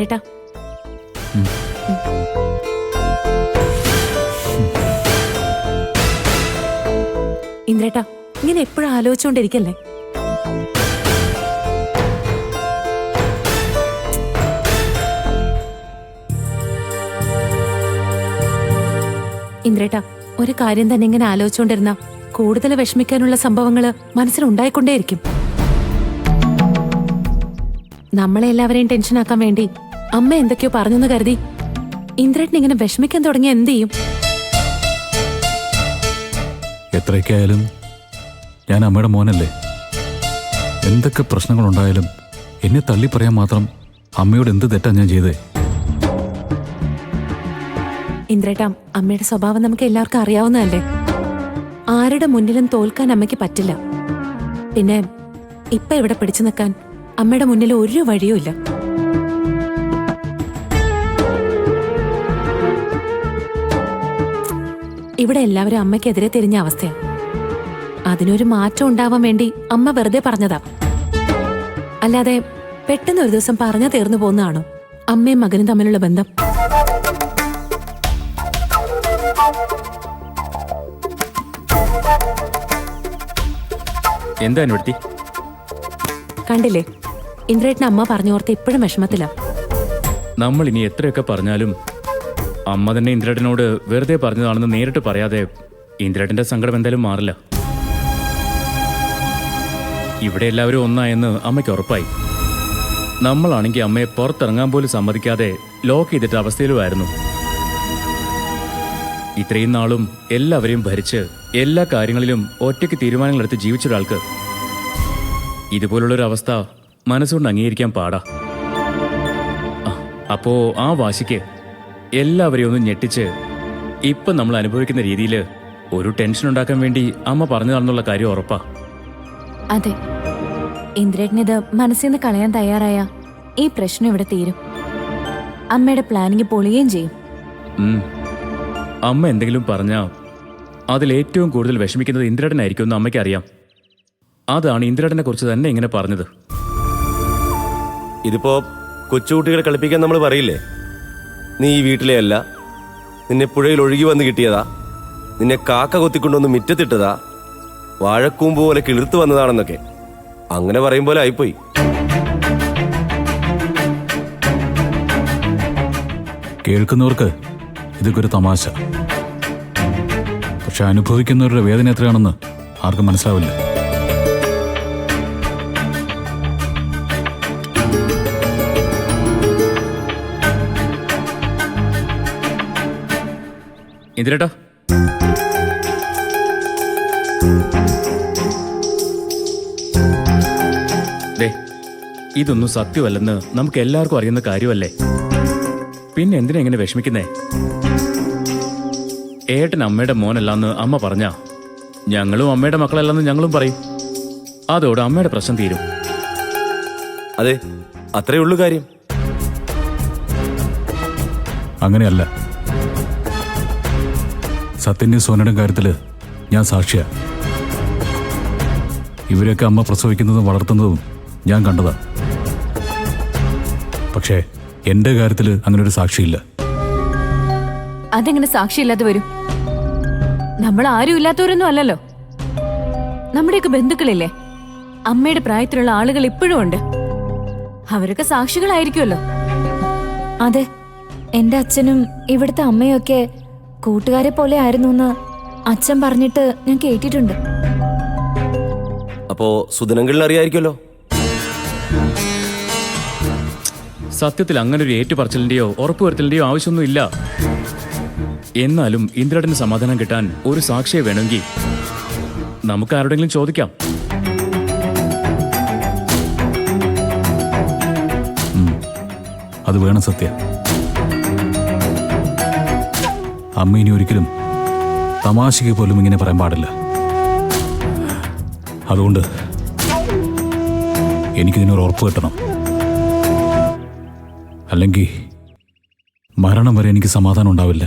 ഇന്ദ്രേട്ടാ. ഇന്ദ്രേട്ടാ, ഇങ്ങനെ എപ്പോഴും ആലോചിച്ചുകൊണ്ടിരിക്കല്ലേ? ഇന്ദ്രേട്ടാ, ഒരു കാര്യം തന്നെ ഇങ്ങനെ ആലോചിച്ചുകൊണ്ടിരുന്ന കൂടുതൽ വിഷമിക്കാനുള്ള സംഭവങ്ങള് മനസ്സിലുണ്ടായിക്കൊണ്ടേയിരിക്കും. നമ്മളെ എല്ലാവരെയും ടെൻഷനാക്കാൻ വേണ്ടി അമ്മ എന്തൊക്കെയോ പറഞ്ഞെന്ന് കരുതി ഇന്ദ്രേട്ടൻ ഇങ്ങനെ വിഷമിക്കാൻ തുടങ്ങിയ എന്ത് ചെയ്യും? എത്രയൊക്കെയായാലും ഞാൻ അമ്മയുടെ മോനല്ലേ. എന്തൊക്കെ പ്രശ്നങ്ങളുണ്ടായാലും എന്നെ തള്ളി പറയാൻ മാത്രം അമ്മയോട് എന്ത് തെറ്റാ ഞാൻ ചെയ്തേ? ഇന്ദ്രേട്ടാ, അമ്മയുടെ സ്വഭാവം നമുക്ക് എല്ലാവർക്കും അറിയാവുന്നതല്ലേ. ആരുടെ മുന്നിലും തോൽക്കാൻ അമ്മയ്ക്ക് പറ്റില്ല. പിന്നെ ഇപ്പൊ ഇവിടെ പിടിച്ചു നിൽക്കാൻ അമ്മയുടെ മുന്നിൽ ഒരു വഴിയും ഇല്ല. ഇവിടെ എല്ലാവരും അമ്മയ്ക്കെതിരെ തിരിഞ്ഞ അവസ്ഥയാണ്. അതിനൊരു മാറ്റം ഉണ്ടാവാൻ വേണ്ടി അമ്മ വെറുതെ പറഞ്ഞതാ. അല്ലാതെ പെട്ടെന്ന് ഒരു ദിവസം പറഞ്ഞു തീർന്നു പോകുന്നതാണോ അമ്മയും മകനും തമ്മിലുള്ള ബന്ധം? എന്താ അനുവൃത്തി? കണ്ടില്ലേ, ഇന്ദ്രേട്ടൻ അമ്മ പറഞ്ഞോർത്ത് ഇപ്പോഴും വിഷമത്തില. നമ്മൾ ഇനി എത്രയൊക്കെ പറഞ്ഞാലും അമ്മ തന്നെ ഇന്ദ്രേട്ടനോട് വെറുതെ പറഞ്ഞതാണെന്ന് നേരിട്ട് പറയാതെ ഇന്ദ്രേട്ടന്റെ സങ്കടം എന്തായാലും മാറില്ല. ഇവിടെ എല്ലാവരും ഒന്നായെന്ന് അമ്മയ്ക്ക് ഉറപ്പായി. നമ്മളാണെങ്കിൽ അമ്മയെ പുറത്തിറങ്ങാൻ പോലും സമ്മതിക്കാതെ ലോക്ക് ചെയ്തിട്ട അവസ്ഥയിലുമായിരുന്നു. ഇത്രയും നാളും എല്ലാവരെയും ഭരിച്ച് എല്ലാ കാര്യങ്ങളിലും ഒറ്റയ്ക്ക് തീരുമാനങ്ങളെടുത്ത് ജീവിച്ച ഒരാൾക്ക് ഇതുപോലുള്ളൊരു അവസ്ഥ മനസ്സുകൊണ്ട് അംഗീകരിക്കാൻ പാടാ. അപ്പോ ആ വാശിക്ക് എല്ലാവരെയും ഒന്ന് ഞെട്ടിച്ച് ഇപ്പം നമ്മൾ അനുഭവിക്കുന്ന രീതിയിൽ ഒരു ടെൻഷൻ ഉണ്ടാക്കാൻ വേണ്ടി അമ്മ പറഞ്ഞതാണെന്നുള്ള കാര്യം ഉറപ്പാ. അതെ, ഇന്ദ്രേട്ടനിത് മനസ്സിൽ നിന്ന് കളയാൻ തയ്യാറായ ഈ പ്രശ്നം ഇവിടെ തീരും. അമ്മയുടെ പ്ലാനിങ് പൊളിയുകയും ചെയ്യും. അമ്മ എന്തെങ്കിലും പറഞ്ഞാൽ അതിലേറ്റവും കൂടുതൽ വിഷമിക്കുന്നത് ഇന്ദ്രേട്ടനായിരിക്കും എന്ന് അമ്മയ്ക്ക് അറിയാം. അതാണ് ഇന്ദ്രേട്ടനെ കുറിച്ച് തന്നെ ഇങ്ങനെ പറഞ്ഞത്. ഇതിപ്പോ കൊച്ചുകുട്ടികളെ കളിപ്പിക്കാൻ നമ്മൾ പറയില്ലേ, നീ ഈ വീട്ടിലെ അല്ല, നിന്നെ പുഴയിൽ ഒഴുകി വന്ന് കിട്ടിയതാ, നിന്നെ കാക്ക കൊത്തിക്കൊണ്ടൊന്ന് മിറ്റത്തിട്ടതാ, വാഴക്കൂമ്പ് പോലെ കിളിർത്തു വന്നതാണെന്നൊക്കെ അങ്ങനെ പറയും പോലെ ആയിപ്പോയി. കേൾക്കുന്നവർക്ക് ഇതൊക്കെ ഒരു തമാശ. പക്ഷെ അനുഭവിക്കുന്നവരുടെ വേദന എത്രയാണെന്ന് ആർക്കും മനസ്സിലാവില്ല. ഇന്ദ്രേട്ടാ, ഇതൊന്നും സത്യമല്ലെന്ന് നമുക്ക് എല്ലാവർക്കും അറിയുന്ന കാര്യമല്ലേ. പിന്നെ എന്തിനാ ഇങ്ങനെ വിഷമിക്കുന്നേ? ഏട്ടൻ അമ്മയുടെ മോനല്ലാന്ന് അമ്മ പറഞ്ഞാ ഞങ്ങളും അമ്മയുടെ മക്കളല്ലാന്ന് ഞങ്ങളും പറയും. അതോടെ അമ്മയുടെ പ്രശ്നം തീരും. അതെ, അത്രേ ഉള്ളൂ കാര്യം. അങ്ങനെയല്ല. സത്യന്റെ സോനയുടെ കാര്യത്തില് ഞാൻ സാക്ഷിയാ. ഇവരെയൊക്കെ അമ്മ പ്രസവിക്കുന്നതും വളർത്തുന്നതും ഞാൻ കണ്ടതാ. പക്ഷേ എന്റെ കാര്യത്തില് അങ്ങനെ ഒരു സാക്ഷിയില്ല. അതെങ്ങനെ സാക്ഷിയില്ലാതെ വരും? നമ്മൾ ആരും ഇല്ലാത്തവരൊന്നും അല്ലല്ലോ. നമ്മുടെയൊക്കെ ബന്ധുക്കളില്ലേ, അമ്മയുടെ പ്രായത്തിലുള്ള ആളുകൾ ഇപ്പോഴും ഉണ്ട്. അവരൊക്കെ സാക്ഷികളായിരിക്കുമല്ലോ. അതെ, എന്റെ അച്ഛനും ഇവിടുത്തെ അമ്മയൊക്കെ കൂട്ടുകാരെ പോലെ ആയിരുന്നു എന്ന് അച്ഛൻ പറഞ്ഞിട്ട് ഞാൻ കേട്ടിട്ടുണ്ട്. അപ്പോ സുധനങ്ങളിൽ അറിയായിരിക്കുമല്ലോ. സത്യത്തിൽ അങ്ങനെ ഒരു ഏറ്റുപറച്ചിലിന്റെയോ ഉറപ്പുവരുത്തലിന്റെയോ ആവശ്യമൊന്നും ഇല്ല. എന്നാലും ഇന്ദ്രേട്ടന് സമാധാനം കിട്ടാൻ ഒരു സാക്ഷിയെ വേണമെങ്കിൽ നമുക്ക് ആരോടെങ്കിലും ചോദിക്കാം. അത് വേണം സത്യ. അമ്മ ഇനി ഒരിക്കലും തമാശയ്ക്ക് പോലും ഇങ്ങനെ പറയാൻ പാടില്ല. അതുകൊണ്ട് എനിക്കിതിനൊരു ഉറപ്പ് കിട്ടണം. അല്ലെങ്കിൽ മരണം വരെ എനിക്ക് സമാധാനം ഉണ്ടാവില്ല.